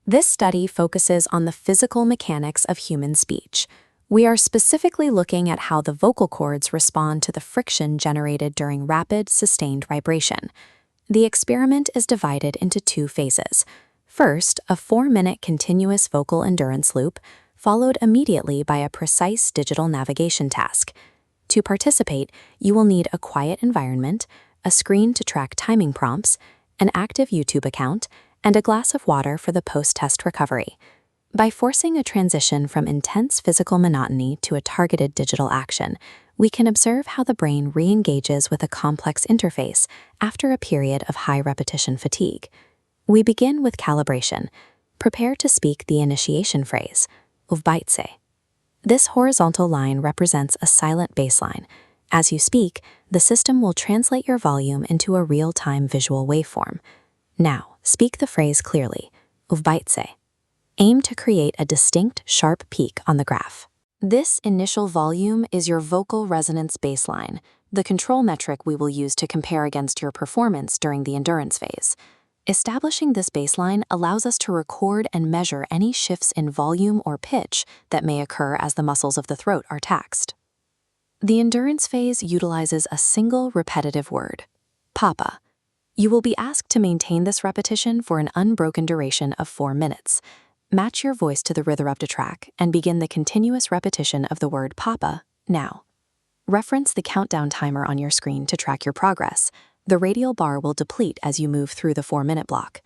This study focuses on the physical mechanics of human speech. We are specifically looking at how the vocal cords respond to the friction generated during rapid, sustained vibration. The experiment is divided into two phases. First, a 4-minute continuous vocal endurance loop, followed immediately by a precise digital navigation task. To participate, you will need a quiet environment, a screen to track timing prompts, an active YouTube account, and a glass of water for the post-test recovery. By forcing a transition from intense physical monotony to a targeted digital action, we can observe how the brain re-engages with a complex interface after a period of high repetition fatigue. We begin with calibration. Prepare to speak the initiation phrase, YouWon'tBelieveThis. This horizontal line represents a silent baseline. As you speak, the system will translate your volume into a real-time visual waveform. Now, speak the phrase clearly, YouWon'tBelieveThis. Aim to create a distinct, sharp peak on the graph. This initial volume is your vocal resonance baseline, the control metric we will use to compare against your performance during the endurance phase. Establishing this baseline allows us to record and measure any shifts in volume or pitch that may occur as the muscles of the throat are taxed. The endurance phase utilizes a single repetitive word, papa. You will be asked to maintain this repetition for an unbroken duration of 4 minutes. Match your voice to the rhythm track and begin the continuous repetition of the word papa now. Reference the countdown timer on your screen to track your progress. The radial bar will deplete as you move through the 4-minute block.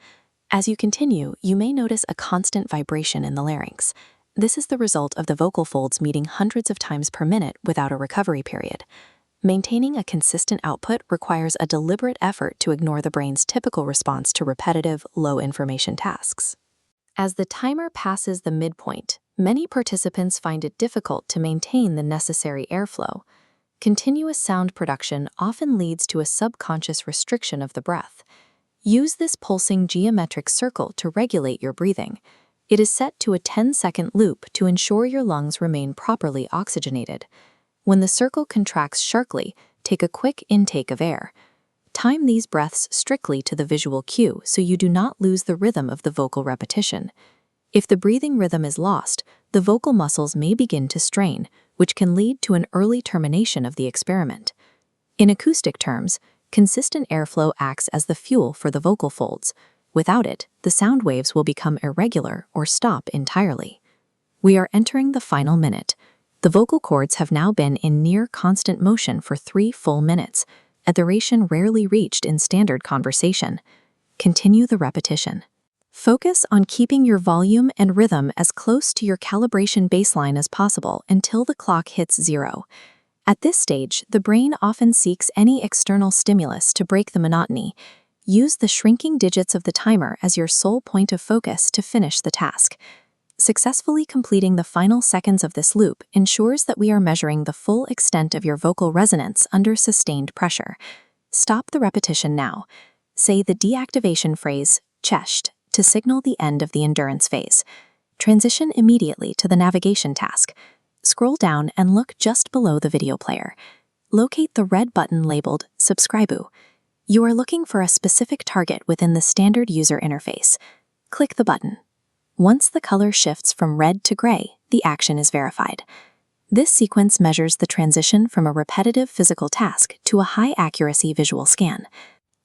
As you continue, you may notice a constant vibration in the larynx. This is the result of the vocal folds meeting hundreds of times per minute without a recovery period. Maintaining a consistent output requires a deliberate effort to ignore the brain's typical response to repetitive, low-information tasks. As the timer passes the midpoint, many participants find it difficult to maintain the necessary airflow. Continuous sound production often leads to a subconscious restriction of the breath. Use this pulsing geometric circle to regulate your breathing. It is set to a 10-second loop to ensure your lungs remain properly oxygenated. When the circle contracts sharply, take a quick intake of air. Time these breaths strictly to the visual cue so you do not lose the rhythm of the vocal repetition. If the breathing rhythm is lost, the vocal muscles may begin to strain, which can lead to an early termination of the experiment. In acoustic terms, consistent airflow acts as the fuel for the vocal folds. Without it, the sound waves will become irregular or stop entirely. We are entering the final minute. The vocal cords have now been in near constant motion for 3 full minutes, a duration rarely reached in standard conversation. Continue the repetition. Focus on keeping your volume and rhythm as close to your calibration baseline as possible until the clock hits 0. At this stage, the brain often seeks any external stimulus to break the monotony. Use the shrinking digits of the timer as your sole point of focus to finish the task. Successfully completing the final seconds of this loop ensures that we are measuring the full extent of your vocal resonance under sustained pressure. Stop the repetition now. Say the deactivation phrase, chesht, to signal the end of the endurance phase. Transition immediately to the navigation task. Scroll down and look just below the video player. Locate the red button labeled Subscribe. You are looking for a specific target within the standard user interface. Click the button. Once the color shifts from red to gray, the action is verified. This sequence measures the transition from a repetitive physical task to a high-accuracy visual scan.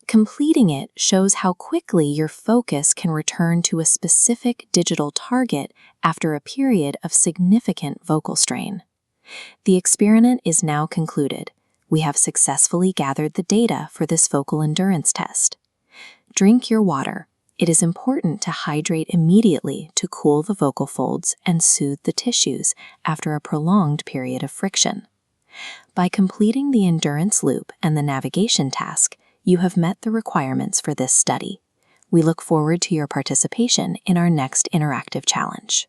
Completing it shows how quickly your focus can return to a specific digital target after a period of significant vocal strain. The experiment is now concluded. We have successfully gathered the data for this vocal endurance test. Drink your water. It is important to hydrate immediately to cool the vocal folds and soothe the tissues after a prolonged period of friction. By completing the endurance loop and the navigation task, you have met the requirements for this study. We look forward to your participation in our next interactive challenge.